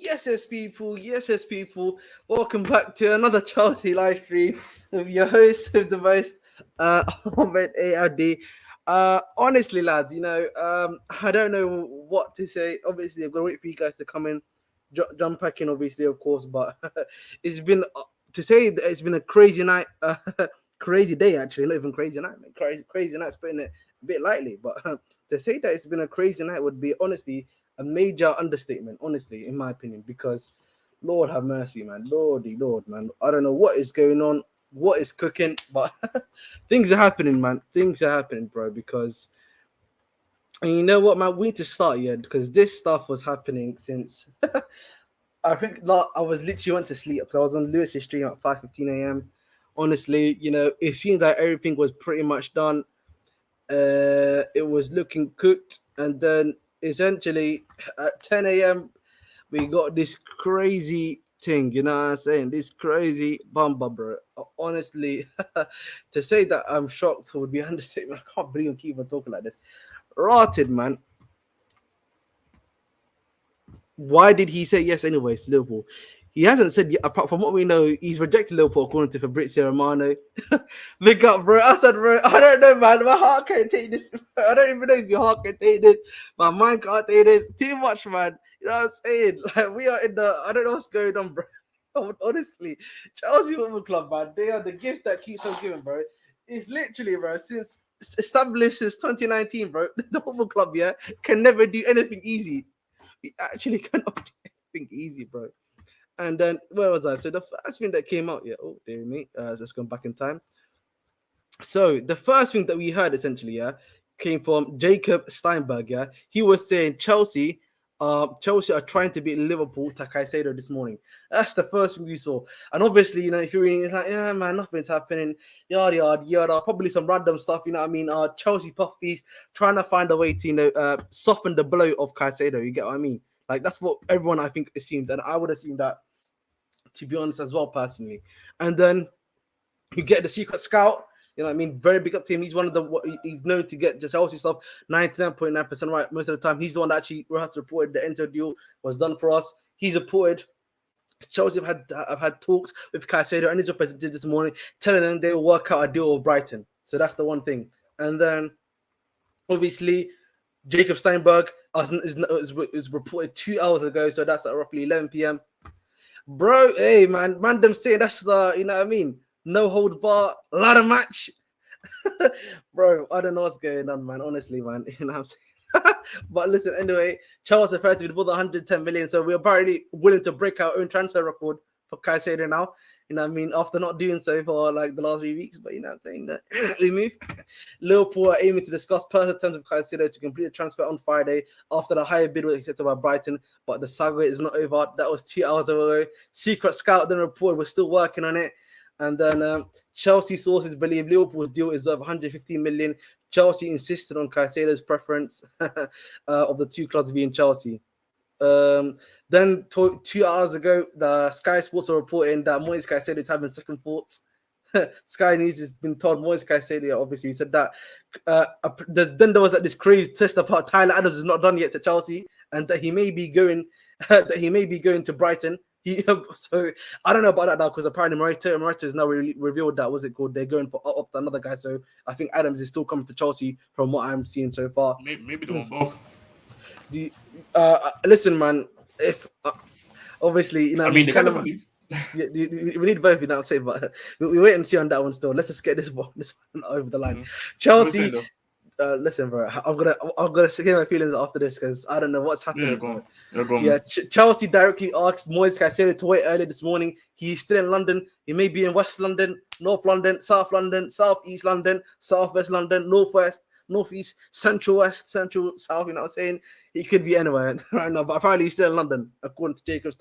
Yes, people. Welcome back to another Chelsea live stream with your host of the most, Ahmed ARD. Honestly, lads, I don't know what to say. Obviously, I'm gonna wait for you guys to come in, jump back in, obviously, of course. But it's been to say that it's been a crazy night, crazy day actually, not even crazy night, man. Crazy night's putting it a bit lightly, but to say that it's been a crazy night would be honestly a major understatement, honestly, in my opinion, because Lord have mercy, man. Lordy, Lord, man. I don't know what is going on, what is cooking, but things are happening, man. Things are happening, bro, because and you know what, man, we need to start, yeah, because this stuff was happening since I think I was literally went to sleep because I was on Lewis's stream at 5:15 a.m. Honestly, it seemed like everything was pretty much done. It was looking cooked, and then essentially at 10 a.m. we got this crazy thing. You know what I'm saying? This crazy bumper, bro. Honestly, to say that I'm shocked would be understatement. I can't believe I'm keeping talking like this. Rotted, man. Why did he say yes anyways to Liverpool? He hasn't said yet, apart from what we know, he's rejected Liverpool according to Fabrizio Romano. Big up, bro. I said, bro, I don't know, man. My heart can't take this. I don't even know if your heart can take this. My mind can't take this. Too much, man. You know what I'm saying? Like, we are in I don't know what's going on, bro. Honestly, Chelsea Football Club, man, they are the gift that keeps on giving, bro. It's literally, bro, since established since 2019, bro, the football club, yeah, can never do anything easy. We actually cannot do anything easy, bro. And then where was I? So the first thing that came out, yeah. Oh, dear me. Let's go back in time. So the first thing that we heard essentially, yeah, came from Jacob Steinberg. Yeah, he was saying Chelsea are trying to beat Liverpool to Caicedo this morning. That's the first thing we saw. And obviously, if you're reading, it's like, yeah, man, nothing's happening. Yada yada yada. Probably some random stuff. You know what I mean? Chelsea puffies trying to find a way to soften the blow of Caicedo. You get what I mean? Like that's what everyone I think assumed, and I would assume that, to be honest, as well, personally. And then you get the secret scout. You know what I mean? Very big up to him. He's one of he's known to get the Chelsea stuff 99.9% right most of the time. He's the one that actually has reported the Enter deal was done for us. He's reported Chelsea have had talks with Caicedo and his representative this morning, telling them they will work out a deal with Brighton. So that's the one thing. And then obviously Jacob Steinberg is reported 2 hours ago, so that's at roughly 11 p.m. Bro, hey man, them saying that's you know what I mean? No hold bar, a lot of match. Bro, I don't know what's going on, man. Honestly, man. You know what I'm saying? But listen, anyway, Charles referred to be more than 110 million, so we're apparently willing to break our own transfer record for Caicedo now. You know what I mean? After not doing so for like the last 3 weeks, but you know what I'm saying? That we move. Liverpool are aiming to discuss personal terms with Caicedo to complete the transfer on Friday after the higher bid was accepted by Brighton, but the saga is not over. That was 2 hours ago. Secret scout then reported we're still working on it. And then Chelsea sources believe Liverpool's deal is worth 115 million. Chelsea insisted on Caicedo's preference of the two clubs being Chelsea. Then 2 hours ago, the Sky Sports are reporting that Moise Caicedo is having second thoughts. Sky News has been told Moise Caicedo, obviously, he said that there was this crazy twist about Tyler Adams is not done yet to Chelsea, and that he may be going to Brighton. So I don't know about that now because apparently Morita has now revealed that they're going for up another guy. So I think Adams is still coming to Chelsea from what I'm seeing so far. Maybe they want both. Listen, man. If obviously I mean, they kind of. we need both, you know what I'm saying, but we wait and see on that one still. Let's just get this one over the line. Mm-hmm. Chelsea. Listen, bro. I'm gonna get my feelings after this because I don't know what's happening. Go on. Yeah, Chelsea directly asked Moise Caicedo to wait early this morning. He's still in London. He may be in West London, North London, South London, South East London, South West London, Northwest, Northeast, Central West, Central South. You know what I'm saying? He could be anywhere right now, but apparently he's still in London, according to Jacob's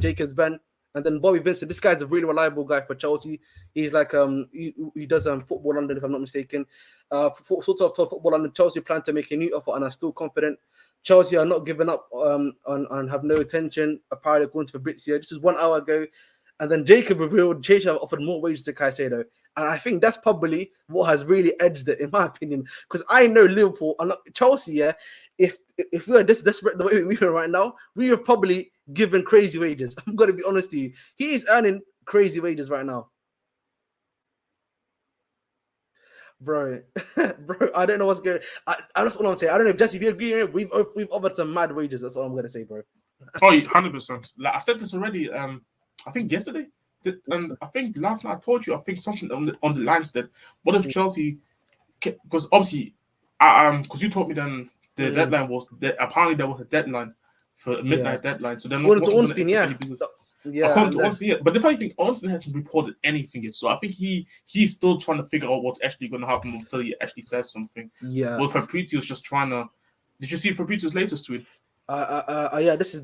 Jacob's Ben. And then Bobby Vincent, this guy's a really reliable guy for Chelsea. He's like he does football London, if I'm not mistaken. Sort of football London. Chelsea plan to make a new offer and are still confident. Chelsea are not giving up and have no intention. Apparently, according to Fabrizio, this was 1 hour ago. And then Jacob revealed Chelsea have offered more wages to Caicedo. And I think that's probably what has really edged it, in my opinion. Because I know Liverpool and Chelsea, yeah, if we are this desperate the way we're moving right now, we have probably given crazy wages. I'm gonna be honest with you. He is earning crazy wages right now. Bro, bro, I don't know what's going. That's what I'm saying. I don't know, Jesse. If you agree, we've offered some mad wages. That's what I'm gonna say, bro. Oh, 100%. Like I said this already. I think yesterday, and I think last night I told you. I think something on the lines that what if Chelsea? Because obviously, because you told me then the deadline was that apparently there was a deadline for a midnight deadline. So then According to what's Ornstein, yeah. According to Ornstein, yeah. But the funny thing, Ornstein hasn't reported anything yet. So I think he's still trying to figure out what's actually going to happen until he actually says something. Yeah. Well, Fabrizio's just trying to. Did you see Fabrizio's latest tweet? Yeah, this is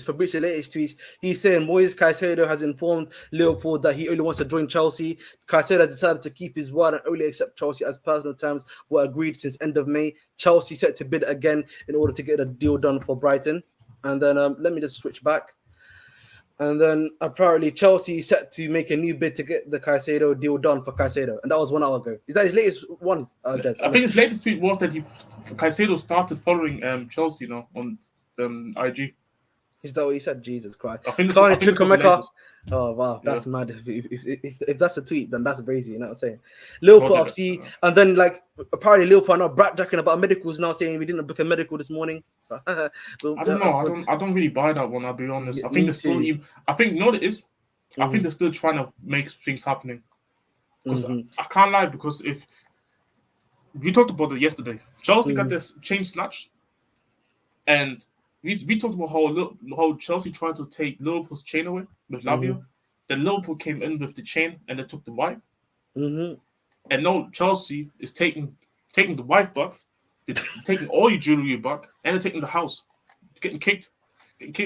Fabrizio's latest tweets. He's saying Moise Caicedo has informed Liverpool that he only wants to join Chelsea. Caicedo decided to keep his word and only accept Chelsea as personal terms were agreed since end of May. Chelsea set to bid again in order to get a deal done for Brighton. And then let me just switch back. And then apparently Chelsea set to make a new bid to get the Caicedo deal done for Caicedo, and that was 1 hour ago. Is that his latest one? Des? I think his latest tweet was that Caicedo started following Chelsea now on IG. Is that what he said? Jesus Christ! I think oh wow, that's mad. If that's a tweet, then that's crazy. You know what I'm saying? Liverpool FC, and then like apparently Liverpool are now brat-jacking about medicals now, saying we didn't book a medical this morning. I don't know. I don't really buy that one. I'll be honest. I think they're still. I think you know what it is. I think they're still trying to make things happening. Because I can't lie. Because if we talked about it yesterday, Chelsea got this chain snatched, and we talked about how Chelsea tried to take Liverpool's chain away with Lavio. Then Liverpool came in with the chain and they took the wife. And now Chelsea is taking the wife back. They're taking all your jewelry back, and they're taking the house. Getting kicked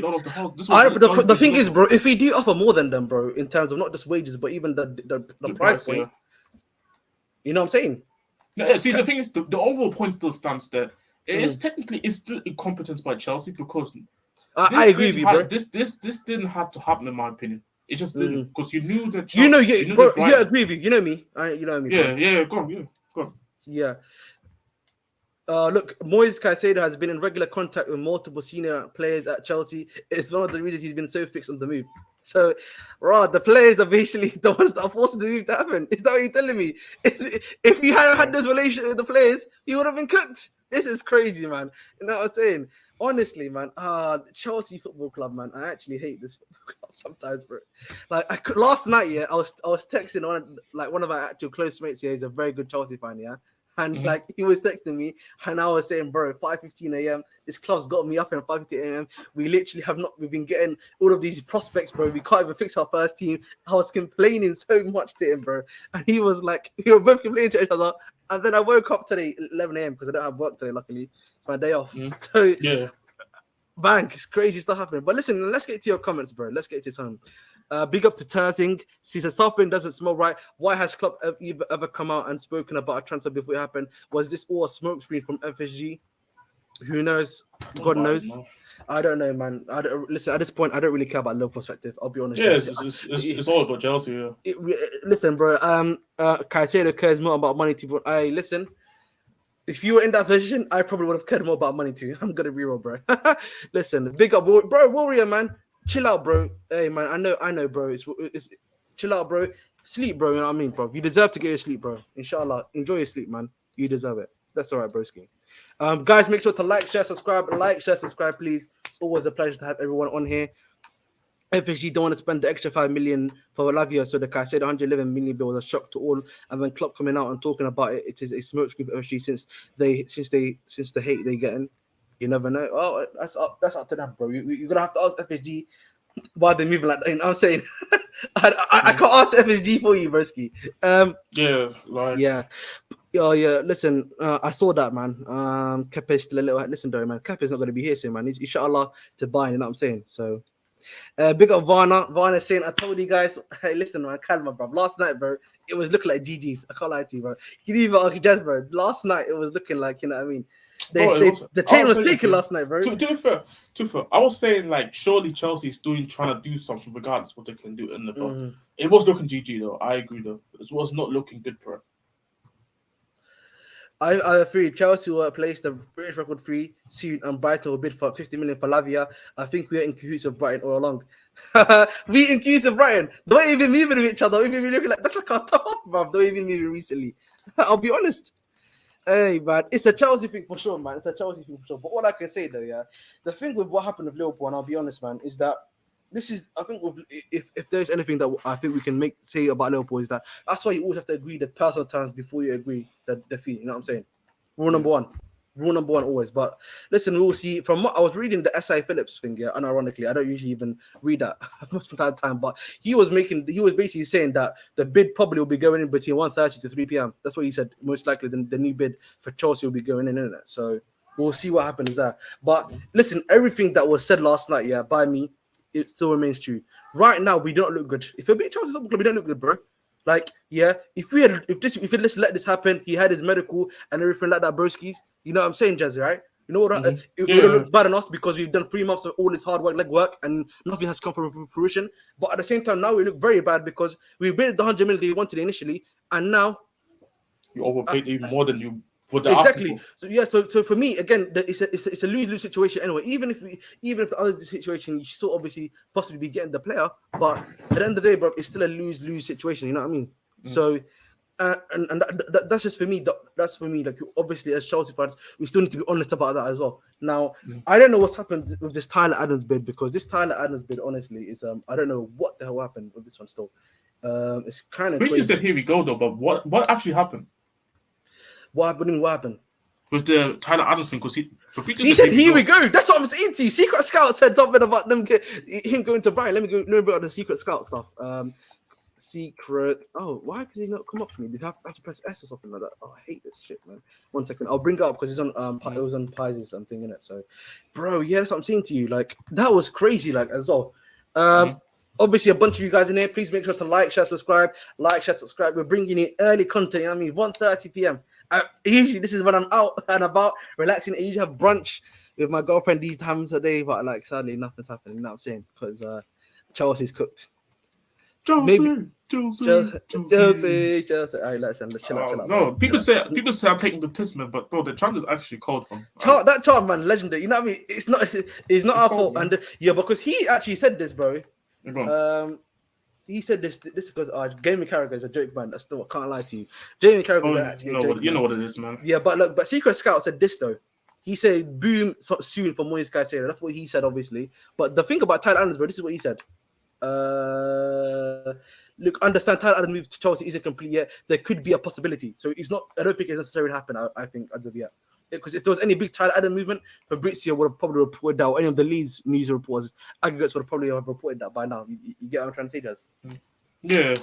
out of the house. The thing is, bro, if we do offer more than them, bro, in terms of not just wages but even the price point, you know what I'm saying? No, see, the thing is, the overall point still stands there. It is technically it's still incompetence by Chelsea because I agree with you, bro. This didn't have to happen in my opinion. It just didn't because you knew that. Bro, I agree with you. You know me. You know me. Yeah, bro. Yeah. Go on. Yeah. Look, Moise Caicedo has been in regular contact with multiple senior players at Chelsea. It's one of the reasons he's been so fixed on the move. So, the players are basically the ones that are forcing the move to happen. Is that what you're telling me? If you hadn't had this relationship with the players, you would have been cooked. This is crazy, man. You know what I'm saying? Honestly, man, Chelsea Football Club, man. I actually hate this football club sometimes, bro. Like last night, yeah, I was texting one of our actual close mates here. He's a very good Chelsea fan, yeah. And like he was texting me, and I was saying, bro, 5:15 a.m. This club's got me up at 5:15 a.m. We literally we've been getting all of these prospects, bro. We can't even fix our first team. I was complaining so much to him, bro. And he was like, we were both complaining to each other. And then I woke up today, 11 a.m. because I don't have work today, luckily. It's my day off. So yeah. Bang, it's crazy stuff happening. But listen, let's get to your comments, bro. Let's get to time. Big up to Terzing. She says something doesn't smell right. Why has Klopp ever come out and spoken about a transfer before it happened? Was this all a smokescreen from FSG? Who knows? God knows. No. I don't know, man. Listen, at this point, I don't really care about Liverpool's perspective. I'll be honest. Yeah, it's all about Chelsea. Yeah. Listen, bro. Caicedo cares more about money too. Listen. If you were in that position, I probably would have cared more about money too. I'm gonna be real, bro. Listen, big up, bro. Warrior, man. Chill out, bro. Hey, man, I know, bro. It's chill out, bro. Sleep, bro. You know what I mean, bro? You deserve to get your sleep, bro. Inshallah, enjoy your sleep, man. You deserve it. That's all right, broski. Guys, make sure to like, share, subscribe, please. It's always a pleasure to have everyone on here. FSG don't want to spend the extra 5 million for Lavia, so the Caicedo 111 million bill was a shock to all. And then Klopp coming out and talking about it, it is a smokescreen for FSG since the hate they getting. You never know. Oh, that's up to them, bro. You're gonna have to ask FSG why they're moving like that. You know what I'm saying? I can't ask FSG for you, broski. Yeah. Listen, I saw that, man. Kepe's still a little. Listen, though, man. Kepe's not gonna be here soon, man. He's inshallah to buy. You know what I'm saying? So. Big up Varna. Varna saying, I told you guys, hey, listen, man, Kalma, bro. Last night, bro, it was looking like GG's. I can't lie to you, bro. You didn't even ask Jazz, bro. Last night, it was looking like, you know what I mean? The chain was taken last night, bro. To be fair, I was saying, like, surely Chelsea's trying to do something regardless what they can do in the box. It was looking GG, though. I agree, though. It was not looking good, bro. I agree. Chelsea will place the British record free soon, and Brighton will bid for 50 million for Lavia. I think we are in cahoots with Brighton all along. We in cahoots with Brighton. Don't even moving with each other. Don't even looking like that's like our top up, bro. Don't even moving recently. I'll be honest. Hey man, it's a Chelsea thing for sure, man. It's a Chelsea thing for sure. But what I can say though, yeah, the thing with what happened with Liverpool, and I'll be honest, man, is that this is I think if there's anything that I think we can say about Liverpool is that that's why you always have to agree the personal terms before you agree the fee. You know what I'm saying? Rule number one. Rule number one always. But listen, we'll see. From what I was reading the S.I. Phillips thing, yeah, unironically, I don't usually even read that most of the time, but he was basically saying that the bid probably will be going in between 1:30 to 3 p.m. That's what he said. Most likely the new bid for Chelsea will be going in, isn't it? So we'll see what happens there. But listen, everything that was said last night, yeah, by me, it still remains true. Right now, we don't look good. If it be Chelsea Football Club, we don't look good, bro. Like, yeah, if we let this happen, he had his medical and everything like that, broskies. You know what I'm saying, Jazzy, right? You know what? It would look bad on us because we've done 3 months of all this hard work, leg work, and nothing has come from fruition. But at the same time, now we look very bad because we bid the 100 million they wanted initially, and now you overpaid even more than you for the exactly. So yeah, so for me again, it's a lose-lose situation anyway. Even if the other situation, you still obviously possibly be getting the player, but at the end of the day, bro, it's still a lose-lose situation. You know what I mean? So. And that's just for me. That's for me. Like obviously, as Chelsea fans, we still need to be honest about that as well. Now, I don't know what's happened with this Tyler Adams bid because this Tyler Adams bid, honestly, is I don't know what the hell happened with this one. Still, it's kind of. You said here we go though, but what actually happened? What happened? With the Tyler Adams thing, because he said, "Here we go." That's what I'm saying to you. Secret Scout said something about him going to Brighton. Let me go about the Secret Scout stuff. Secret. Oh, why does he not come up for me? Did I have to press S or something like that? Oh, I hate this shit, man. 1 second. I'll bring it up because it's on it was on Pies something in it. So, bro, yeah, that's what I'm saying to you. Like that was crazy, like as well. Obviously, a bunch of you guys in here. Please make sure to like, share, subscribe. Like, share, subscribe. We're bringing you early content. You know what I mean? 1:30 p.m. Usually, this is when I'm out and about relaxing. I usually have brunch with my girlfriend these times a day, but like sadly, nothing's happening. You know what I'm saying? Because Chelsea's cooked. Chelsea. All right, let's chill out. No, people say I'm taking the piss, man, but bro, the chant is actually cold from that chant, man, legendary. You know what I mean? It's not our fault, and yeah, because he actually said this, bro. He said this because Jamie Carragher is a joke, man. That's still I can't lie to you. Jamie Carragher is actually a joke. You know what it is, man. Yeah, but Secret Scout said this though. He said boom soon for Moyes Caicedo. That's what he said, obviously. But the thing about Tyler Adams, bro, this is what he said. Look, understand Tyler Adams move to Chelsea isn't complete yet. There could be a possibility. So it's not. I don't think it's necessarily happen. I think as of yet, because if there was any big Tyler Adams movement, Fabrizio would have probably reported that. Or any of the Leeds news reporters, aggregates would have probably have reported that by now. You get what I'm trying to say, Jazz? Yeah.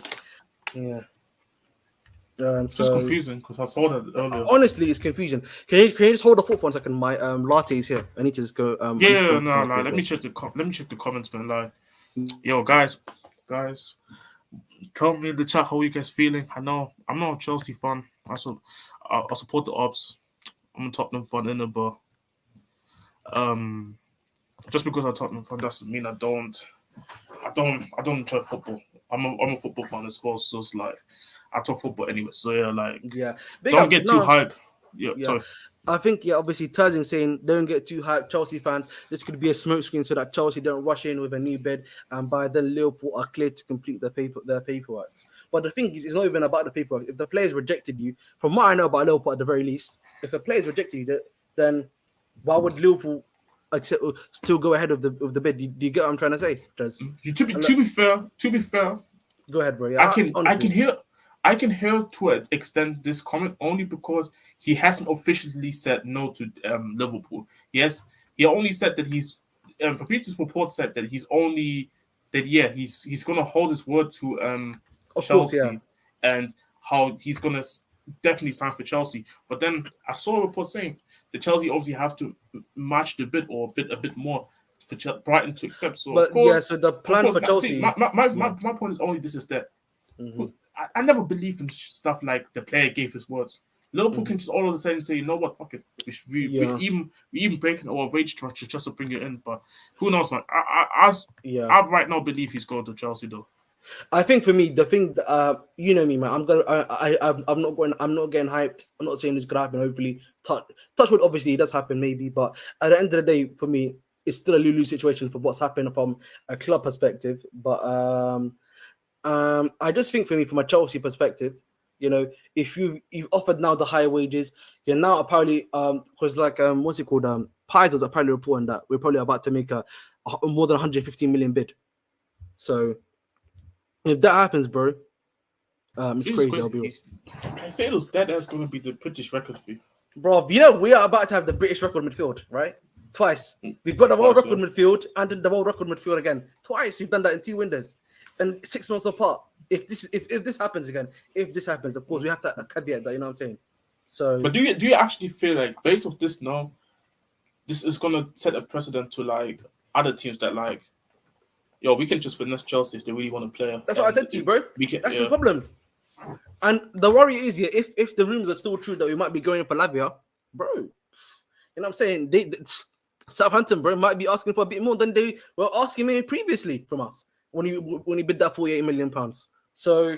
It's just confusing because I saw that earlier. Honestly, it's confusion. Can you just hold the thought for 1 second? My latte is here. I need to just go. Let me check the comments, man. Like, yo, guys, tell me in the chat how you guys feeling. I know I'm not a Chelsea fan. I support the Ops. I'm a Tottenham fan, in it, but just because I'm a Tottenham fan doesn't mean I don't enjoy football. I'm a football fan as well, so it's like I talk football anyway. So don't get too hyped. Sorry. I think obviously Tazin saying don't get too hyped, Chelsea fans. This could be a smokescreen so that Chelsea don't rush in with a new bid, and by then Liverpool are clear to complete their paperwork. But the thing is, it's not even about the paperwork. If the players rejected you, from what I know about Liverpool at the very least, if a player's rejected you, then why would Liverpool still go ahead of the bid? Do you get what I'm trying to say? To be fair, go ahead, bro. Yeah, I can hear to an extent this comment only because he hasn't officially said no to Liverpool. Yes, he only said that he's. Fabrizio's report said that he's going to hold his word to Chelsea, and how he's going to definitely sign for Chelsea. But then I saw a report saying that Chelsea obviously have to match the bid or bid a bit more for Brighton to accept. So, but of course, so the plan for Chelsea. My point is only this is that. Mm-hmm. I never believe in stuff like the player gave his words. Liverpool can just all of a sudden say, you know what, fuck it. We even breaking our wage structure just to bring it in. But who knows, man? I right now believe he's going to Chelsea, though. I think for me, the thing, you know me, man. I'm not getting hyped. I'm not saying it's gonna happen. Hopefully, touch wood. Obviously, it does happen, maybe. But at the end of the day, for me, it's still a lose situation for what's happened from a club perspective. But I just think for me, from a Chelsea perspective, you know, if you've offered now the higher wages, you're now apparently because like what's it called Pies was apparently reporting that we're probably about to make a more than 115 million bid. So if that happens, bro, it's crazy. I'll be Caicedo's dead. That's going to be the British record fee, bro. You know we are about to have the British record midfield, right? Twice. We've got the world record midfield and then the world record midfield again. Twice. We've done that in 2 windows and 6 months apart. If this happens again, of course we have to caveat that. You know what I'm saying? So, but do you actually feel like based off this now, this is going to set a precedent to like other teams that like, yo, we can just finesse Chelsea if they really want to play. That's what I said to you, bro. That's the problem. And the worry is here, if the rumors are still true that we might be going for Lavia, bro. You know what I'm saying? Southampton, bro, might be asking for a bit more than they were asking me previously from us when he bid that £48 million. So, you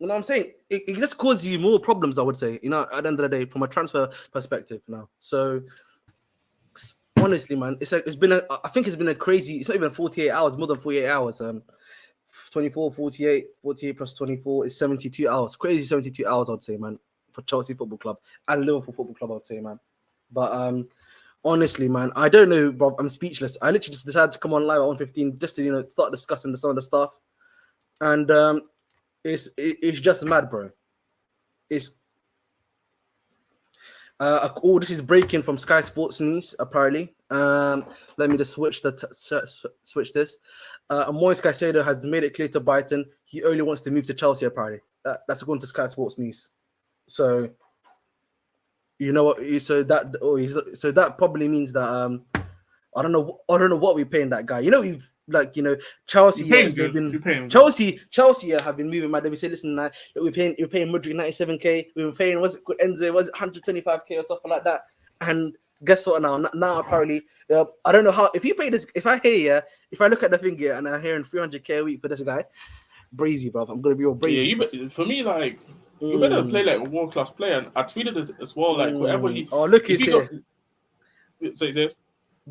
know what I'm saying? It just causes you more problems, I would say, you know, at the end of the day, from a transfer perspective now. So, honestly, man, I think it's been a crazy, it's not even 48 hours, more than 48 hours. 24, 48 plus 24 is 72 hours. Crazy 72 hours, I'd say, man, for Chelsea Football Club and Liverpool Football Club, I'd say, man. But honestly, man, I don't know, Bob. I'm speechless. I literally just decided to come on live at 1:15 just to, you know, start discussing some of the stuff. And it's just mad, bro. It's this is breaking from Sky Sports News, apparently. Let me just switch this. Moise Caicedo has made it clear to Brighton he only wants to move to Chelsea, apparently. That's according to Sky Sports News. So, you know what? So that probably means that I don't know what we're paying that guy. You know, Chelsea have been moving mad. They say, listen, you're paying Mudryk 97k. We've been paying Enzo 125k or something like that. And guess what? Now apparently, I don't know how. If you pay this, if I look at the thing here and I'm hearing 300k a week for this guy, brazy, bro. I'm gonna be all brazy. Yeah, for me, like. You better play like a world-class player. And I tweeted it as well, like whatever he... Oh, look, he's here. Say.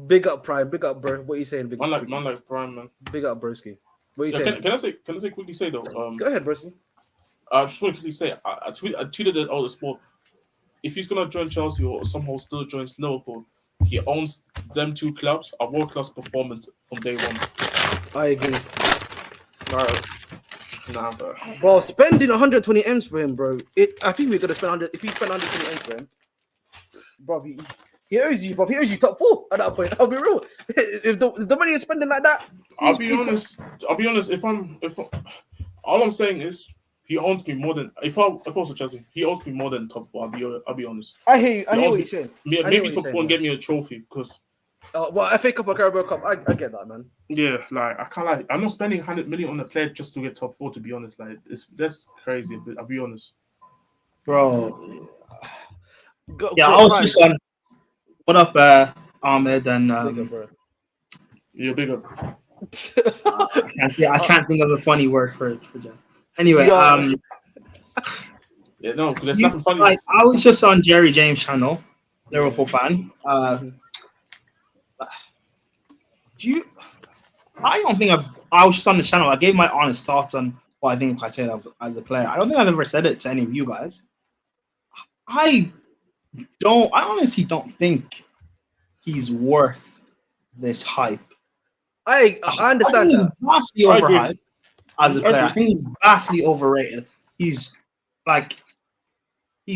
Big up, Prime. Big up, bro. What are you saying? Man like Prime, man. Big up, broski. What are you saying? Can I quickly say, though? Go ahead, broski. I just want to quickly say, I tweeted it all the sport. If he's going to join Chelsea or somehow still joins Liverpool, he owns them 2 clubs, a world-class performance from day one. I agree. All right. Nah, bro, spending 120 M's for him, bro. I think we're gonna spend 100. If you spend 120 M's for him, bro, he owes you, bro. He owes you top 4 at that point. I'll be real. If the money is spending like that, I'll be honest. If all I'm saying is he owns me more than if I was a Chelsea, he owns me more than top 4. I'll be honest. I hear you. I hear what you're saying. Maybe top 4 and get me a trophy because. Well, FA Cup or Carabao Cup, I get that, man. Yeah, like I can't lie. I'm not spending 100 million on a player just to get top 4. To be honest, like that's crazy. But I'll be honest, bro. I was just on. What up, Ahmed and bigger, bro. You're bigger. I can't think of a funny word for Jeff. Anyway, yeah, no, because there's nothing funny. Like, I was just on Jerry James' channel, Liverpool fan. I don't think I was just on the channel. I gave my honest thoughts on what I think I said as a player. I don't think I've ever said it to any of you guys. I honestly don't think he's worth this hype. I understand that. He's vastly overhyped as a player. I think he's vastly overrated. He's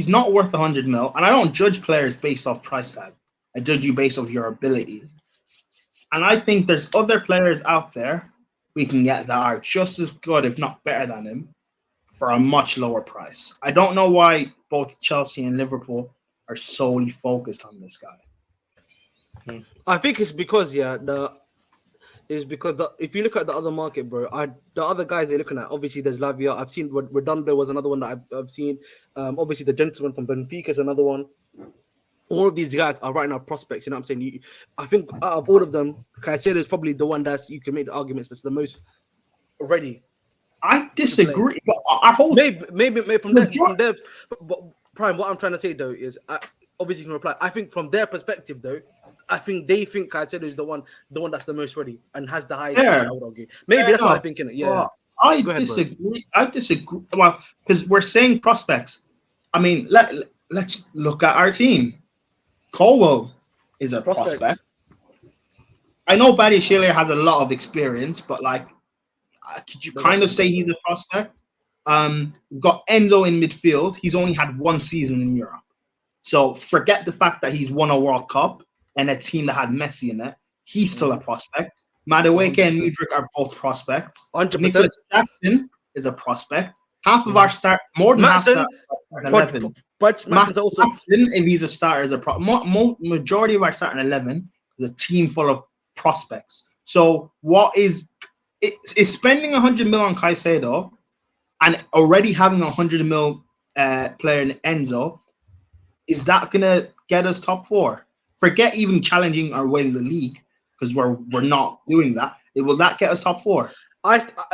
not worth 100 mil. And I don't judge players based off price tag. I judge you based off your ability. And I think there's other players out there we can get that are just as good, if not better than him, for a much lower price. I don't know why both Chelsea and Liverpool are solely focused on this guy. I think it's because if you look at the other market, bro, the other guys they're looking at, obviously there's Lavia. I've seen Redondo was another one that I've seen. Obviously the gentleman from Benfica is another one. All of these guys are right now prospects. You know what I'm saying? I think out of all of them, Caicedo is probably the one you can make the arguments that's the most ready I disagree. But our whole maybe from their Prime. What I'm trying to say though is, obviously you can reply. I think from their perspective though, I think they think Caicedo is the one that's the most ready and has the highest. I would argue. Maybe that's what I think in it. Yeah. Well, I disagree. I disagree. Well, because we're saying prospects. I mean, let's look at our team. Colwell is a prospect. I know Badiashile has a lot of experience, but like, could you kind of say he's a prospect? We've got Enzo in midfield. He's only had one season in Europe. So forget the fact that he's won a World Cup and a team that had Messi in it. He's still a prospect. Madueke and Mudryk are both prospects. 100%. Nicholas Jackson is a prospect. Half of our start, more than half of our 11. But Matson, if he's a starter, is a majority of our starting 11 is a team full of prospects. So what is spending 100 mil on Caicedo and already having 100 mil player in Enzo? Is that gonna get us top 4? Forget even challenging our way in the league, because we're not doing that. Will that get us top 4?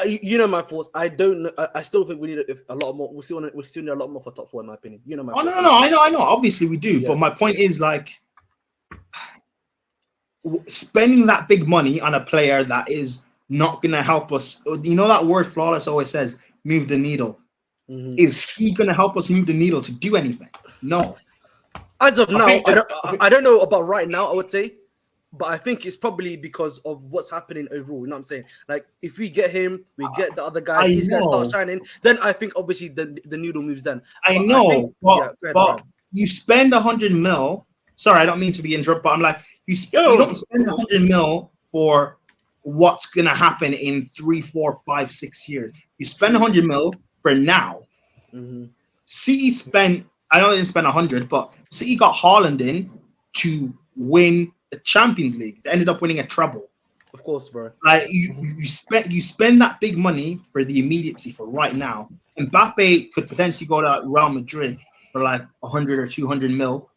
You know my thoughts. I don't know. I still think we need a lot more. We still need a lot more for top 4 in my opinion. You know my. Oh no, I know. Obviously we do, but my point is like spending that big money on a player that is not gonna help us. You know that word Flawless always says, move the needle. Mm-hmm. Is he gonna help us move the needle to do anything? No. As of now, I don't know about right now, I would say, but I think it's probably because of what's happening overall. You know what I'm saying? Like, if we get him, we get the other guy, these guys start shining, then I think obviously the needle moves then. But you spend 100 mil. Sorry, I don't mean to be interrupted, but I'm like, you don't spend 100 mil for what's going to happen in 3, 4, 5, 6 years. You spend 100 mil for now. Mm-hmm. City spent, I know they didn't spend 100, but City got Haaland in to win the Champions League. They ended up winning a treble. Of course, bro. Like you spend that big money for the immediacy for right now. Mbappe could potentially go to Real Madrid for like 100 or 200 mil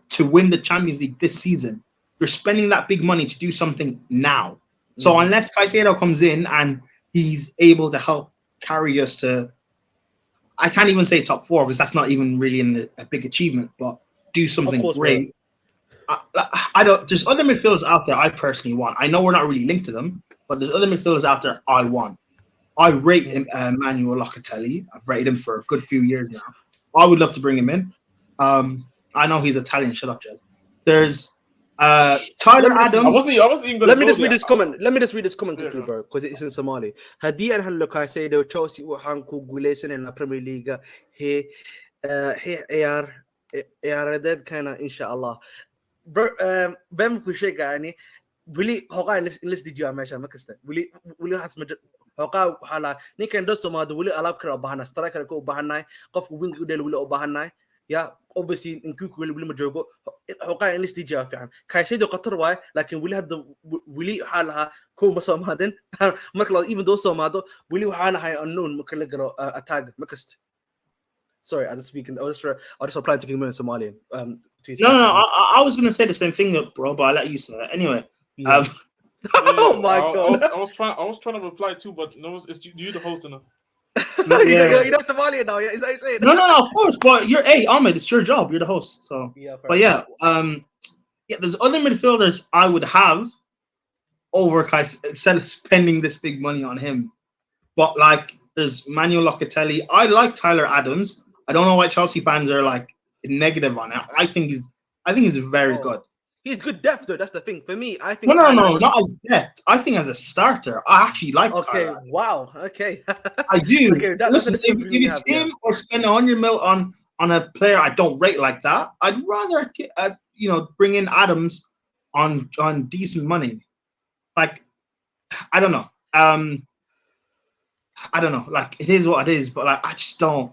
to win the Champions League this season. You're spending that big money to do something now. So unless Caicedo comes in and he's able to help carry us to, I can't even say top 4 because that's not even really a big achievement, but do something great. I don't. There's other midfielders out there I personally want. I know we're not really linked to them, but there's other midfielders out there I want. I rate him, Manuel Locatelli. I've rated him for a good few years now. I would love to bring him in. I know he's Italian. Shut up, Jez. There's Tyler Adams. I wasn't even going to. Let me just read this comment. Let me just read this comment quickly, bro, because it's in Somali. Hadi and Hanlo Caicedo, Chelsea, Hanku Gulesen in la Premier League. He AR dead kind of inshallah. Bro, بهم كل شيء يعني ولي هقا إنلس دي جوا ماشى ما كسته ولي هات مد هقا حالا نيكن دوسو ما دو ولي ألعب كره بهنا سترايكر كو بهنا قف وين كودل ولي بهنا يا obviously إن كوكو ولي مجربو هقا إنلس دي جوا فعلا كايسيدو قطر واي لكن ولي هذا ولي حالها كو مسوا مادن مركلا even دوسو ما دو ولي حالها هاي unknown مكلا جرو attack ما كست. Sorry, I just replied to King in Somalian. No, I was gonna say the same thing, bro, but I let you say that anyway. Yeah. Oh my god! I was trying to reply too, but no, it's you the host now. You're not Somalian now, yeah? Is that what you're saying? No, of course, but Ahmed, it's your job. You're the host, so. Yeah. But yeah, there's other midfielders I would have over instead of spending this big money on him, but like there's Manuel Locatelli. I like Tyler Adams. I don't know why Chelsea fans are like negative on it. I think he's very good. He's good depth though. That's the thing for me. I think no, not as depth. I think as a starter, I actually like. Okay, Tyler. Wow. Okay, I do. Okay, listen, if it's him or spend 100 mil on a player I don't rate like that, I'd rather bring in Adams on decent money. Like, I don't know. Like, it is what it is, but like I just don't.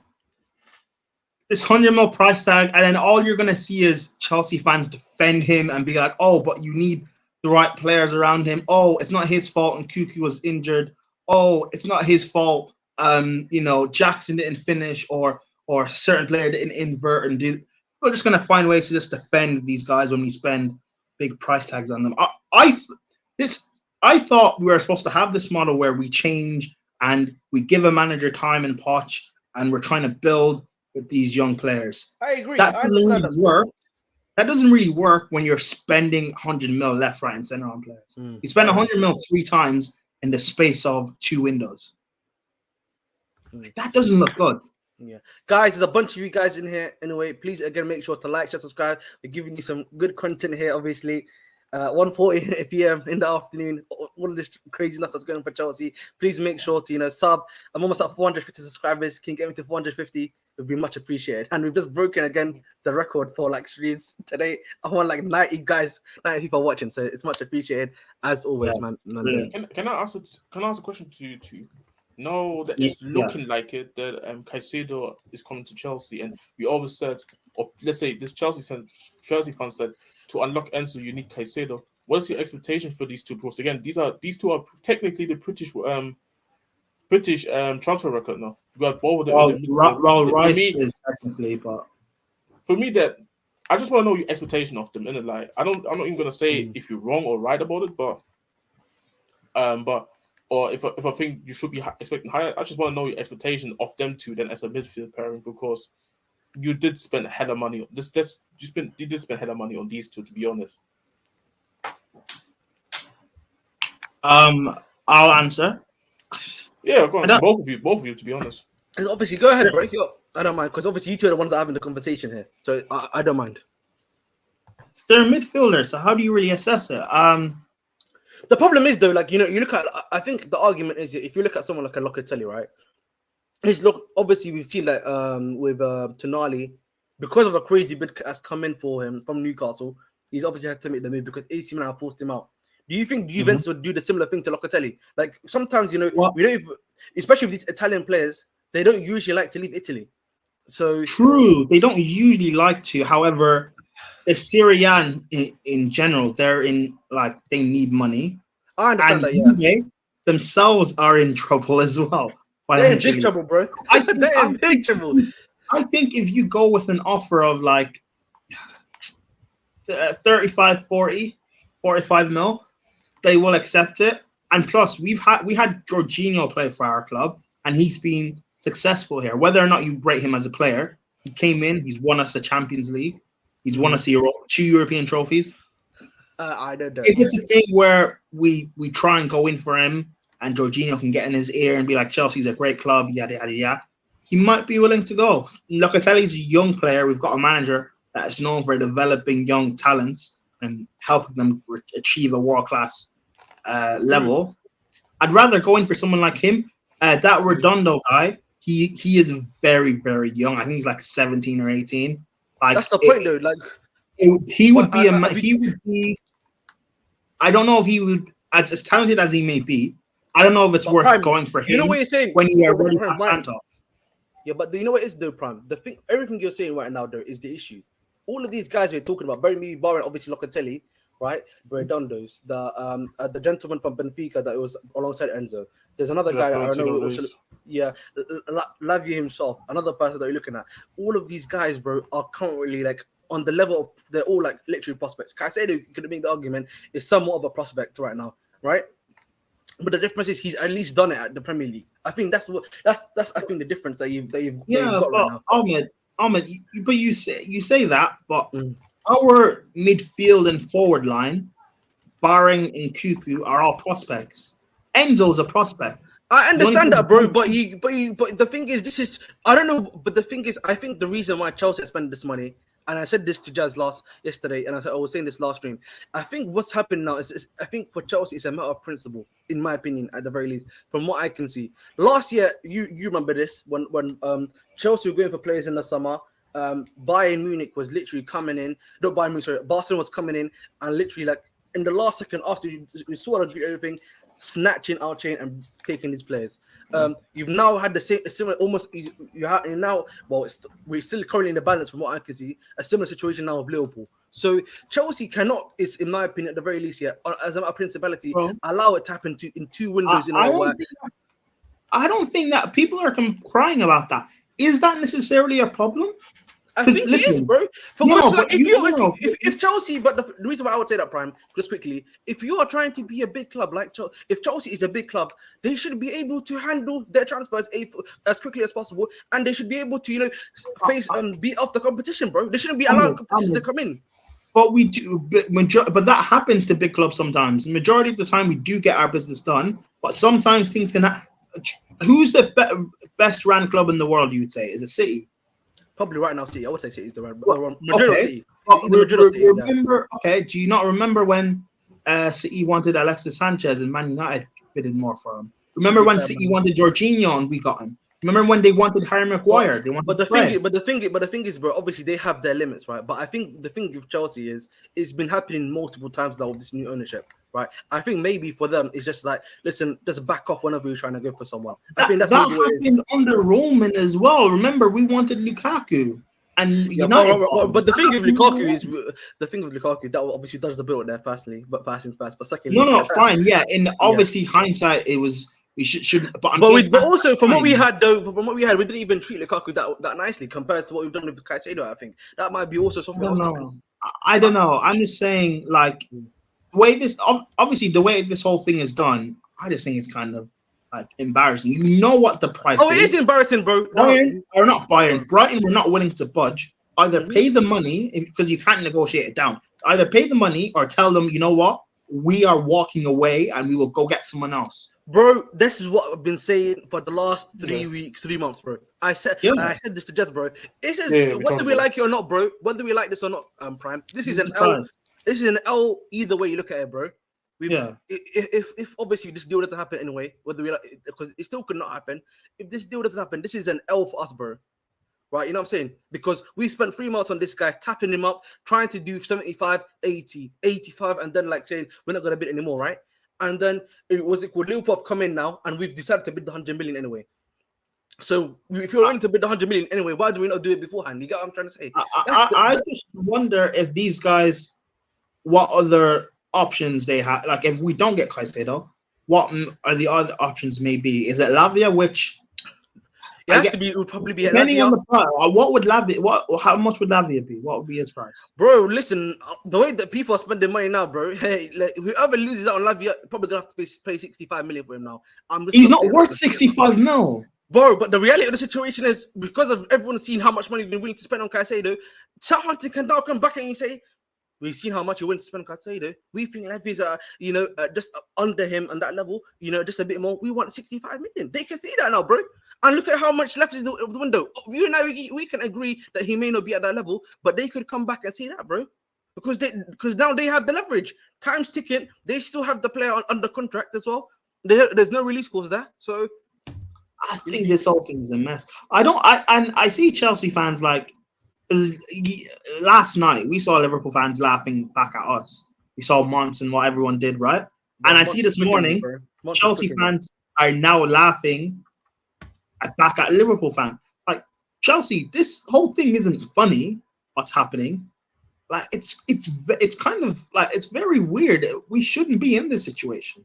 This 100 mil price tag, and then all you're gonna see is Chelsea fans defend him and be like, "Oh, but you need the right players around him. Oh, it's not his fault, and Kuku was injured. Oh, it's not his fault. Jackson didn't finish, or a certain player didn't invert and do." We're just gonna find ways to just defend these guys when we spend big price tags on them. I thought we were supposed to have this model where we change and we give a manager time and Poch, and we're trying to build with these young players. I agree. That I doesn't understand really that work. That doesn't really work when you're spending 100 mil left, right, and center on players. You spend 100 mil 3 times in the space of 2 windows. That doesn't look good. Yeah, guys, there's a bunch of you guys in here. Anyway, please again make sure to like, share, subscribe. We're giving you some good content here. Obviously, 1:40 p.m. in the afternoon. All of this crazy stuff that's going on for Chelsea. Please make sure to sub. I'm almost at 450 subscribers. Can you get me to 450? It would be much appreciated. And we've just broken again the record for streams today. I want 90 people watching. So it's much appreciated as always, man. Can I ask a question to you two? No, that it's looking like it that Caicedo is coming to Chelsea, and we always said, or let's say this Chelsea fan said, to unlock Enzo you need Caicedo. What is your expectation for these two? Because again, these two are technically the British transfer record now. You got both of them. Well, Rice is technically, but for me that I just want to know your expectation of them. And I'm not even gonna say if you're wrong or right about it, but or if I think you should be expecting higher, I just want to know your expectation of them two then as a midfield pairing, because you did spend a hell of money on this. You did spend a hell of money on these two, to be honest. I'll answer. Yeah, go on. Both of you, to be honest. Obviously, go ahead, break it up. I don't mind, because obviously you two are the ones that are having the conversation here, so I don't mind. They're midfielders, so how do you really assess it? The problem is though, you look at. I think the argument is if you look at someone like a Locatelli, right? Obviously we've seen that with Tonali, because of a crazy bid has come in for him from Newcastle. He's obviously had to make the move because AC Milan forced him out. Do you think Juventus would do the similar thing to Locatelli? Sometimes we don't, especially with these Italian players, they don't usually like to leave Italy. So true, they don't usually like to. However, the Serie A in general, they're in they need money. I understand that. They themselves are in trouble as well. They're in big trouble, bro. They're in big trouble. I think if you go with an offer of 35, 40, 45 mil, they will accept it. And plus, we had Jorginho play for our club, and he's been successful here. Whether or not you rate him as a player, he came in, he's won us the Champions League, he's won us 2 European trophies. I don't know. If it's a thing where we try and go in for him, and Jorginho can get in his ear and be like, Chelsea's a great club, yada, yada, yada, he might be willing to go. Locatelli's a young player. We've got a manager that's known for developing young talents and helping them achieve a world-class level. I'd rather go in for someone like him. That Redondo guy, he is very, very young. I think he's 17 or 18. That's the point, though. He would be I don't know if he would, as talented as he may be, I don't know if it's worth going for him. You know what you're saying? When you are ready for Santos. Yeah, but you know what is though, Prime? The thing, everything you're saying right now, though, is the issue. All of these guys we're talking about, very barring obviously Locatelli, right? Redondos, the gentleman from Benfica that was alongside Enzo. There's another guy that I don't know. Also, Lavia himself, another person that you're looking at. All of these guys, bro, are currently on the level of, they're all literally prospects. Caicedo, you could make the argument, is somewhat of a prospect right now, right? But the difference is he's at least done it at the Premier League. I think that's I think the difference that you've got right now. Ahmed, but you say that, but our midfield and forward line, barring Nkunku, are all prospects. Enzo's a prospect. I understand that, bro. But the thing is, I don't know. But the thing is, I think the reason why Chelsea spent this money, and I said this to Jazz yesterday, and I was saying this last stream. I think what's happened now is I think for Chelsea it's a matter of principle, in my opinion, at the very least, from what I can see. Last year, you remember this when Chelsea were going for players in the summer. Bayern Munich was literally coming in. Not Bayern Munich, sorry. Barcelona was coming in and literally in the last second after we saw everything, snatching our chain and taking these players. You've now had the same, similar, almost. You have now. Well, we're still currently in the balance from what I can see. A similar situation now with Liverpool. So Chelsea cannot, is in my opinion, at the very least, as a matter of principality, allow it to happen in 2 windows in a row. I don't think that people are crying about that. Is that necessarily a problem? I think it is, bro. If Chelsea, but the reason why I would say that, Prime, just quickly, if you are trying to be a big club like Chelsea, if Chelsea is a big club, they should be able to handle their transfers as quickly as possible, and they should be able to, face and beat off the competition, bro. They shouldn't be allowed competition to come in. But we do, but that happens to big clubs sometimes. The majority of the time, we do get our business done, but sometimes things can. Who's the best ran club in the world? You would say is it City? Probably right now, City. I would say City is the right. Okay. City. Remember? Okay. Do you not remember when City wanted Alexis Sanchez and Man United bidded more for him? Remember when City wanted Jorginho and we got him? Remember when they wanted Harry Maguire? But the thing is, bro. Obviously, they have their limits, right? But I think the thing with Chelsea is it's been happening multiple times now with this new ownership, right? I think maybe for them it's just like, listen, just back off whenever you're trying to go for someone. I think that's what it is. Under Roman as well. Remember, we wanted Lukaku, and but the thing with Lukaku that obviously does the build there personally, but passing fast. But secondly, fine, yeah. In obviously hindsight, it was. We should, but also from what we had, we didn't even treat Lukaku that nicely compared to what we've done with Caicedo. I think that might be also something else. I don't know. I'm just saying, like, the way this whole thing is done, I just think it's kind of like embarrassing. You know what the price is? Oh, it is embarrassing, bro. Brighton were not willing to budge. Either pay the money because you can't negotiate it down. Either pay the money or tell them, you know what, we are walking away and we will go get someone else. Bro, this is what I've been saying for the last 3 months, bro. I said this to Jess, bro. This is whether we like it or not, bro. Whether we like this or not, Prime. This is an L. This is an L either way you look at it, bro. If obviously this deal doesn't happen anyway, whether we like it, because it still could not happen. If this deal doesn't happen, this is an L for us, bro. Right, you know what I'm saying? Because we spent 3 months on this guy, tapping him up, trying to do 75, 80, 85, and then like saying we're not gonna bid anymore, right? And then Liverpool have come in now, and we've decided to bid the 100 million anyway. So if you're willing to bid the 100 million anyway, why do we not do it beforehand? You get what I'm trying to say? I just wonder if these guys, what other options they have. Like if we don't get Caicedo, what are the other options? Maybe is it Lavia, which it would probably be depending on the price. What would Lavia? How much would Lavia be? What would be his price? Bro, listen, the way that people are spending money now, bro. Hey, like, whoever loses out on Lavia probably gonna have to pay 65 million for him now. He's not worth 65 mil. Bro, but the reality of the situation is because of everyone seeing how much money we've been willing to spend on Caicedo, Southampton can now come back and you say, we've seen how much you're willing to spend on Caicedo. We think Levy's just under him on that level, just a bit more. We want 65 million. They can see that now, bro. And look at how much left is the window. You and I, we can agree that he may not be at that level, but they could come back and see that, bro. Because now they have the leverage. Time's ticking. They still have the player under contract as well. There's no release clause there. So I think this whole thing is a mess. I see Chelsea fans like last night we saw Liverpool fans laughing back at us. We saw Mons and what everyone did, right? And I see this morning Chelsea fans are now laughing back at Liverpool fans. Like, Chelsea, this whole thing isn't funny. What's happening? Like, it's kind of like it's very weird. We shouldn't be in this situation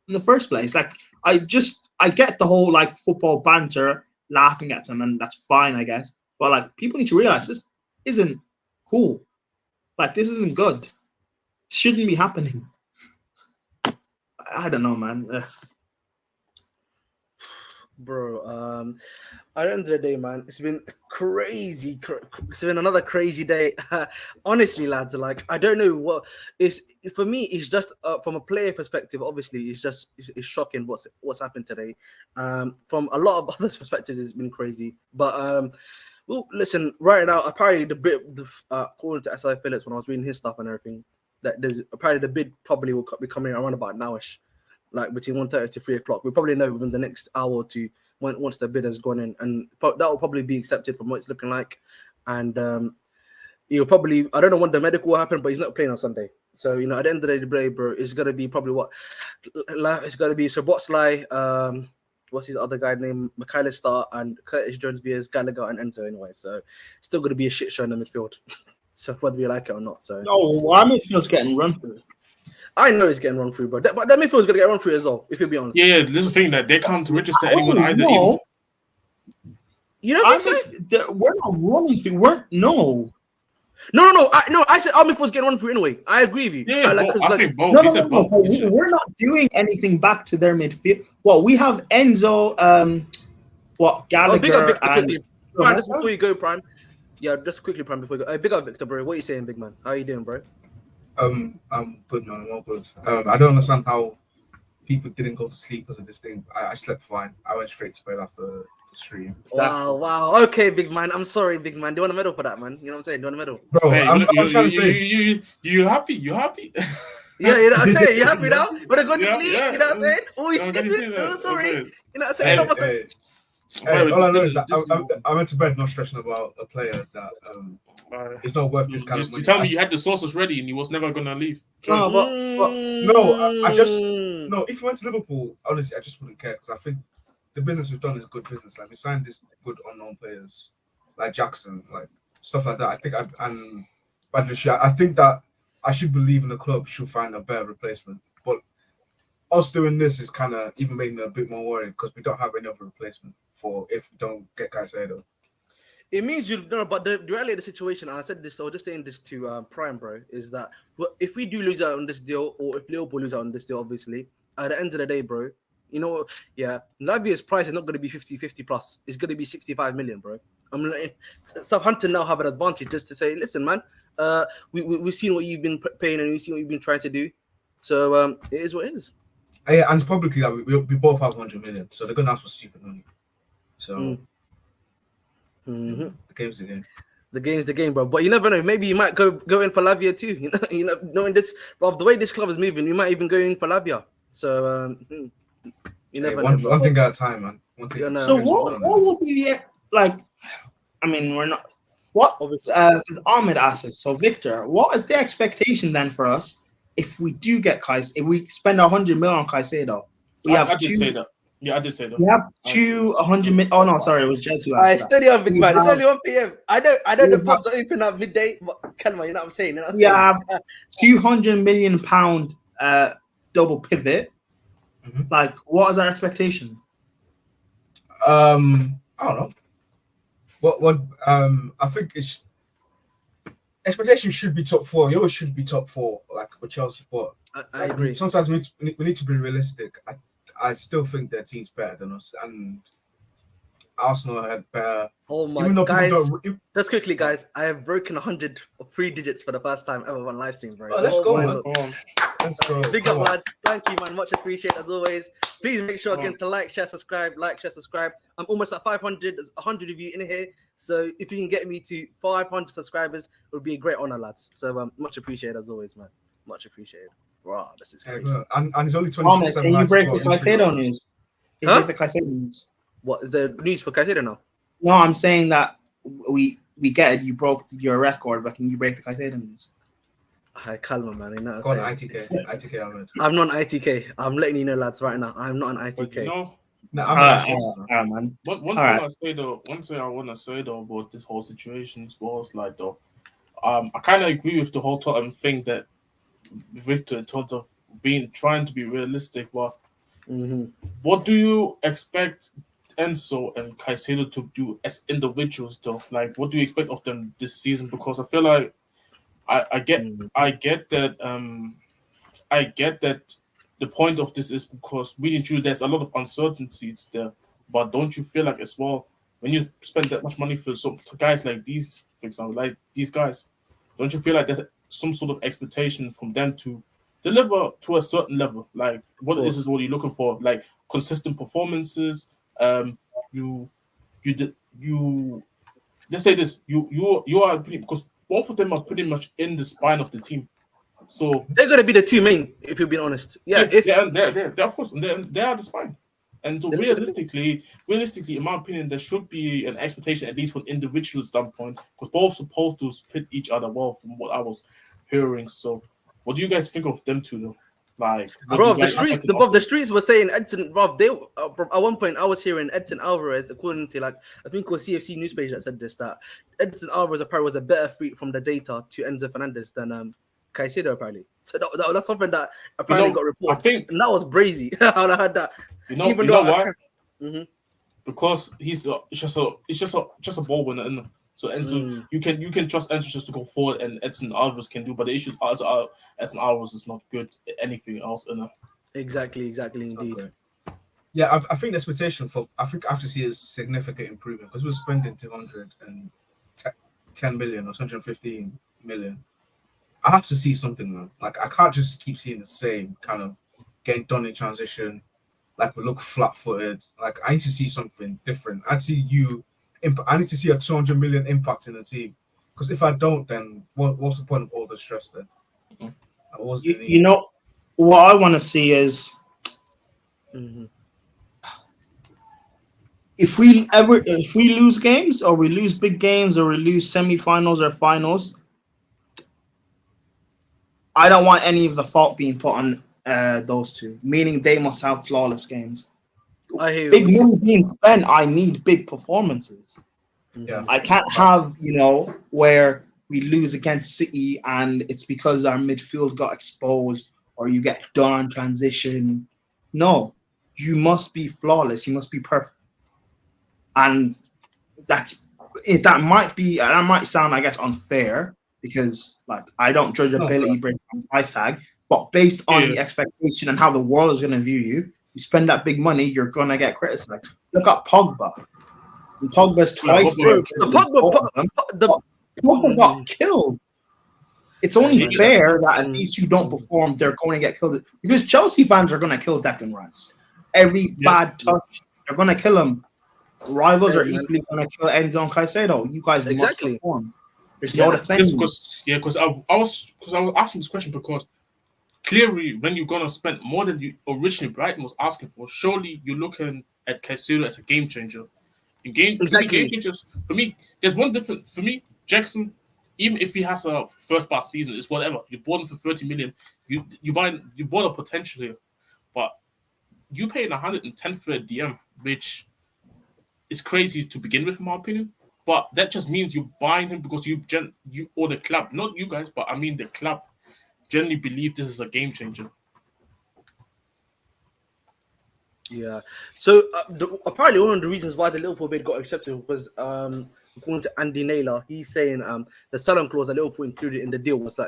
in the first place. Like, I get the whole like football banter, laughing at them, and that's fine, I guess. But like, people need to realize this isn't cool. Like, this isn't good. It shouldn't be happening. I don't know, man. Bro, at the end of the day, man, it's been crazy. It's been another crazy day. Honestly, lads, like, I don't know what is for me. It's just from a player perspective. Obviously, it's shocking what's happened today. From a lot of others' perspectives, it's been crazy. But well, listen, right now, apparently according to SI Phillips, when I was reading his stuff and everything, that there's apparently the bid probably will be coming around about nowish. Like between 1:30 to 3 o'clock. We'll probably know within the next hour or two once the bid has gone in, and that will probably be accepted from what it's looking like. And he'll probably, I don't know when the medical will happen, but he's not playing on Sunday. So at the end of the day, bro, it's gonna be probably it's gonna be Szoboszlai, what's his other guy named McAllister, and Curtis Jones, Viers, Gallagher, and Enzo anyway. So it's still gonna be a shit show in the midfield. So whether we like it or not. So our midfield's getting run through. I know he's getting run through, bro. But that midfield's gonna get run through as well, if you'll be honest. Yeah, this is the thing that they can't register anyone either. You don't think so? We're not running through. No. I said our midfield's getting run through anyway. I agree with you. Yeah, I think both. No, He said both. We're not doing anything back to their midfield. Well, we have Enzo, Gallagher, and Prime, just before you go, Prime. Yeah, just quickly, Prime, before you go. Big up, Victor, bro. What are you saying, big man? How are you doing, bro? I'm good, man. I'm all good. I don't understand how people didn't go to sleep because of this thing. I slept fine. I went straight to bed after the stream. Wow. Okay, big man. I'm sorry, big man. Do you want a medal for that, man? You know what I'm saying? Do you want a medal? Bro, hey, I'm trying to say... You happy? You happy? Yeah, you know what I'm saying? You happy now? Wanna go to sleep? Yeah. You know what I'm saying? Oh, you sleeping? Oh, sorry. Okay. You know what I'm saying? Hey, all I know is that I went to bed not stressing about a player that it's not worth this kind of money. You tell me you had the sauces ready and you was never gonna leave. No, but no. If you went to Liverpool, honestly, I just wouldn't care because I think the business we've done is good business. Like we signed these good unknown players, like Jackson, like stuff like that. I think I think that I should believe in the club should find a better replacement. But us doing this is kind of even making me a bit more worried because we don't have any other replacement for if we don't get Caicedo. It means you know, but the reality of the situation, and I said this, I was just saying this to Prime, bro, is that if we do lose out on this deal, or if Liverpool lose out on this deal, obviously, at the end of the day, bro, you know, yeah, Lavia's price is not going to be 50 plus. It's going to be 65 million, bro. I'm like, Southampton now have an advantage just to say, listen, man, we've seen what you've been paying and we've seen what you've been trying to do. So it is what it is. Yeah, and publicly, like, we both have 100 million, so they're going to ask for stupid money. So the game's the game. The game's the game, bro. But you never know. Maybe you might go in for Lavia too. You know, knowing this, bro, the way this club is moving, you might even go in for Lavia. So you never know. One thing at a time, man. One thing. So what would be like? I mean, we're not. What Ahmed asked us. So Victor, what is the expectation then for us if we do get Caicedo? If we spend 100 million on Caicedo, I did say that. Yeah, I did say that. We have 200 million. Oh no, sorry, it was Jez who asked. I study on big man. It's only 1 p.m. I know the pubs are open at midday, but Kalma, you know what I'm saying? We have 200 million pound double pivot. Like, what is our expectation? I don't know. What I think it's expectation should be top four. You always should be top four, like with Chelsea. But I agree. Sometimes we need to be realistic. I still think their team's better than us, and Arsenal had better. Oh my guys! Just quickly, guys, I have broken 100 of 3 digits for the first time ever on live stream, bro. Oh, let's go, man. Let's go. Big up, lads. Thank you, man. Much appreciated as always. Please make sure again to like, share, subscribe. I'm almost at 500. There's 100 of you in here, so if you can get me to 500 subscribers, it would be a great honor, lads. So much appreciated as always, man. Much appreciated. Wow, this is crazy. And it's only 26. Can you break the Caicedo news? Can you break the Caicedo news? What is the news for Caicedo now? No, I'm saying that we get it. You broke your record, but can you break the Caicedo news? Hi, Calma, man. You know what I'm saying? ITK. I'm not an ITK. I'm letting you know, lads, right now. I'm not an ITK. No, I'm not. Man. One thing I want to say though about this whole situation was like though, I kind of agree with the whole thing that Victor in terms of trying to be realistic, but what do you expect Enzo and Caicedo to do as individuals though? Like, what do you expect of them this season? Because I feel like I get that the point of this is because really true there's a lot of uncertainties there, but don't you feel like as well when you spend that much money for some guys like these, for example, like these guys, don't you feel like there's some sort of expectation from them to deliver to a certain level? Like, what is what you're looking for? Like consistent performances. You let's say this. You are pretty, because both of them are pretty much in the spine of the team. So they're gonna be the two main, if you're being honest. Yeah, they're of course they are the spine. And so realistically, in my opinion, there should be an expectation, at least from individual standpoint, because both supposed to fit each other well, from what I was hearing. So, what do you guys think of them two, though? Like, bro, the streets were saying Edson. Bro, they at one point I was hearing Edson Alvarez, according to I think it was CFC news page that said this, that Edson Alvarez apparently was a better fit from the data to Enzo Fernandez than Caicedo apparently. So that's something that apparently got reported. I think, and that was brazy. I heard that. You know why? because he's just a ball winner, isn't it? So Enzo, you can trust Enzo just to go forward, and Edson Alvarez can do. But the issue is Edson Alvarez is not good at anything else, isn't it? Exactly, indeed. Okay. Yeah, I think the expectation I have to see is significant improvement because we're spending 210 million or 215 million. I have to see something, man. Like, I can't just keep seeing the same kind of getting done in transition. Like, we look flat-footed. Like, I need to see something different. I need to see a 200 million impact in the team. Because if I don't, then what's the point of all the stress then? You know, what I want to see is if we lose games, or we lose big games, or we lose semi-finals or finals, I don't want any of the fault being put on those two, meaning they must have flawless games. I hear big money being spent. I need big performances. Yeah, I can't have, where we lose against City and it's because our midfield got exposed or you get done on transition. No, you must be flawless. You must be perfect. And that might sound, I guess, unfair because, like, I don't judge ability based on price tag, but based on the expectation and how the world is going to view you, you spend that big money, you're going to get criticized. Look at Pogba. And Pogba's twice. Pogba got killed. It's only fair that if these two don't perform, they're going to get killed. Because Chelsea fans are going to kill Declan Rice. Every bad touch, they're going to kill him. Rivals are equally going to kill Enzo and Caicedo. You guys must perform. There's no defense. Because I was asking this question because clearly when you're going to spend more than you originally Brighton was asking for, surely you're looking at Caicedo as a game changer. Game changers, for me, there's one different. For me, Jackson, even if he has a first pass season, it's whatever. You bought him for 30 million. You bought a potential here, but you paying 110 for a DM, which is crazy to begin with, in my opinion. But that just means you're buying him because you or the club, not you guys, but I mean the club, generally believe this is a game changer. Yeah. So apparently one of the reasons why the Liverpool bid got accepted was according to Andy Naylor, he's saying the sell-on clause that Liverpool included in the deal was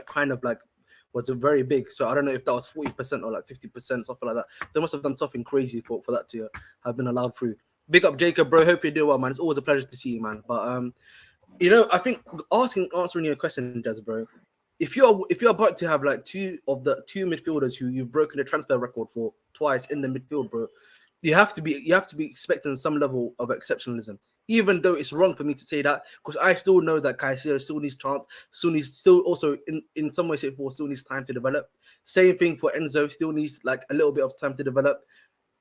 was very big. So I don't know if that was 40% or like 50%, something like that. They must have done something crazy for that to have been allowed through. Big up Jacob, bro. Hope you're doing well, man. It's always a pleasure to see you, man. But I think answering your question, Jazz, bro. If you're about to have like two midfielders who you've broken the transfer record for twice in the midfield, bro, you have to be expecting some level of exceptionalism. Even though it's wrong for me to say that, because I still know that Caicedo still needs chance, still also in some way, shape, or form, still needs time to develop. Same thing for Enzo, still needs like a little bit of time to develop.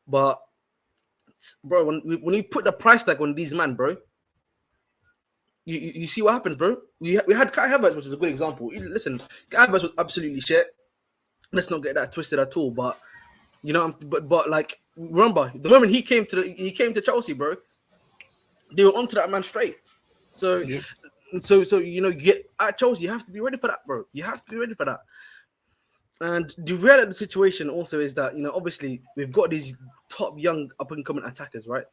But bro, when you put the price tag on these men, bro, you see what happens, bro. We had Kai Havertz, which is a good example. Listen, Kai Havertz was absolutely shit. Let's not get that twisted at all. But but like, remember the moment he came to Chelsea, bro, they were onto that man straight. So you get at Chelsea, you have to be ready for that, bro. You have to be ready for that. And the reality of the situation also is that obviously we've got these top young up and coming attackers, right?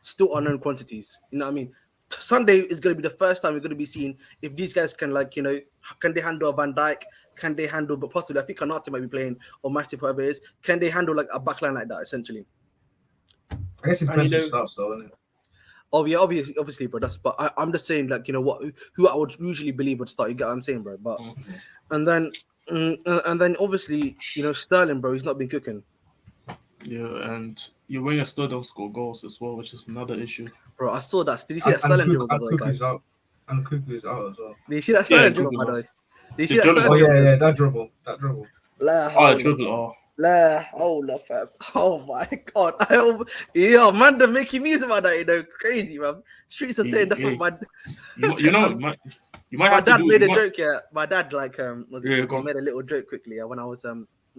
Still unknown quantities. You know what I mean? Sunday is going to be the first time we're going to be seeing if these guys can can they handle a Van Dijk? Can they handle, but possibly I think Kanate might be playing or Matip, whoever it is. Can they handle like a backline like that essentially? I guess it depends who starts though, isn't it? Oh yeah, obviously, bro. But I'm just saying, like, who I would usually believe would start. You get what I'm saying, bro? But and then obviously, Sterling, bro, he's not been cooking. Yeah, and your winger still don't score goals as well, which is another issue. Bro, I saw that. Did you see that Sterling dribble, by the way, guys? And Cuckoo is out as well. Did you see that Sterling dribble, by the way? Did you see that Sterling dribble? Yeah, that dribble. Dribble. Oh my god! Man, they're making music about that. Crazy, man. Streets are saying that's what my. You might my have dad to made a joke. Yeah, my dad made a little joke quickly when I was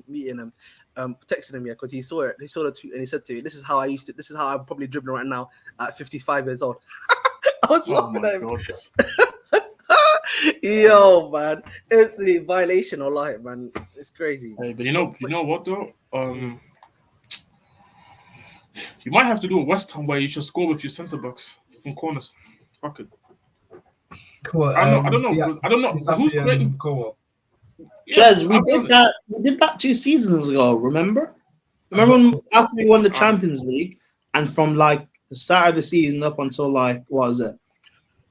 meeting him, texting him because he saw it. He saw the tweet and he said to me, "This is how I'm probably dribbling right now at 55 years old." I was laughing at him. Yo, man, absolute violation of life, man. It's crazy. Hey, but you know what though? You might have to do a West Ham where you just score with your centre backs from corners. Fuck it. Cool. I don't know. I don't know. Who's creating co-op? Jez, we did that. We did that 2 seasons ago. Remember when after we won the Champions League, and from like the start of the season up until like what was it,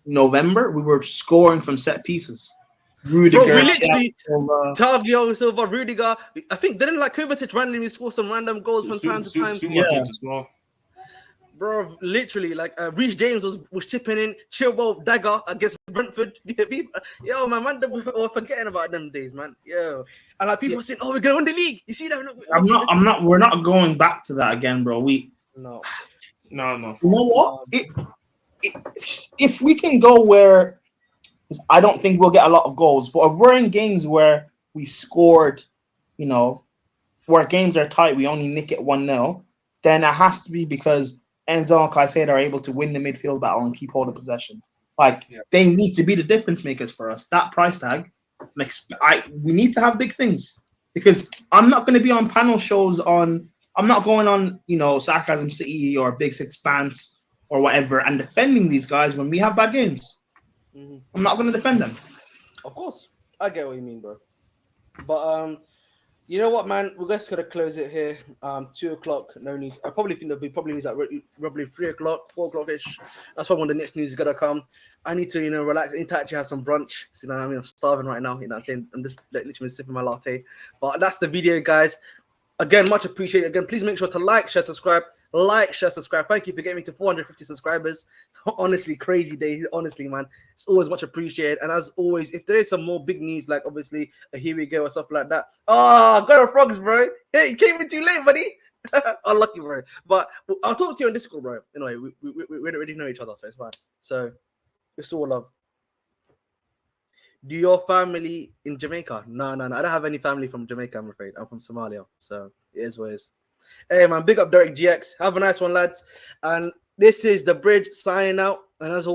November, we were scoring from set pieces. Rudiger, bro, we literally Thiago Silva, Rudiger. I think didn't like Kovacic randomly score some random goals from time to time. As well. Bro, literally, like Reece James was chipping in, Chilwell dagger against Brentford. Yo, man, we're forgetting about them days, man. Yo, and like people saying, "Oh, we're gonna win the league." You see that? I'm not. We're not going back to that again, bro. No. You know what? If we can go where, I don't think we'll get a lot of goals, but if we're in games where we scored, you know, where games are tight, we only nick it 1-0, then it has to be because Enzo and Caicedo are able to win the midfield battle and keep hold of possession. They need to be the difference makers for us. That price tag, we need to have big things, because I'm not going to be on panel shows I'm not going on, you know, Sarcasm City or Big Six Pants or whatever and defending these guys when we have bad games. Mm-hmm. I'm not going to defend them. Of course, I get what you mean, bro. But you know what, man? We're just gonna close it here. 2:00. No news. I probably think there'll be news at probably 3:00, 4:00ish. That's when the next news is gonna come. I need to, you know, relax. I need to actually have some brunch. You know what I mean? I'm starving right now. You know what I'm saying? I'm just literally sipping my latte. But that's the video, guys. Again, much appreciated. Again, please make sure to like, share, subscribe. Like, share, subscribe. Thank you for getting me to 450 subscribers. Honestly, crazy day. Honestly, man, it's always much appreciated. And as always, if there is some more big news, like obviously a Here We Go or stuff like that. Oh, got a frogs, bro. Hey, you came in too late, buddy. Unlucky, bro. But I'll talk to you on Discord, bro. Anyway, we don't really know each other, so it's fine. So it's all love. Do your family in Jamaica? No. I don't have any family from Jamaica, I'm afraid. I'm from Somalia. So it is what it is. Hey, man, big up Derek GX. Have a nice one, lads. And this is The Bridge signing out. And as always,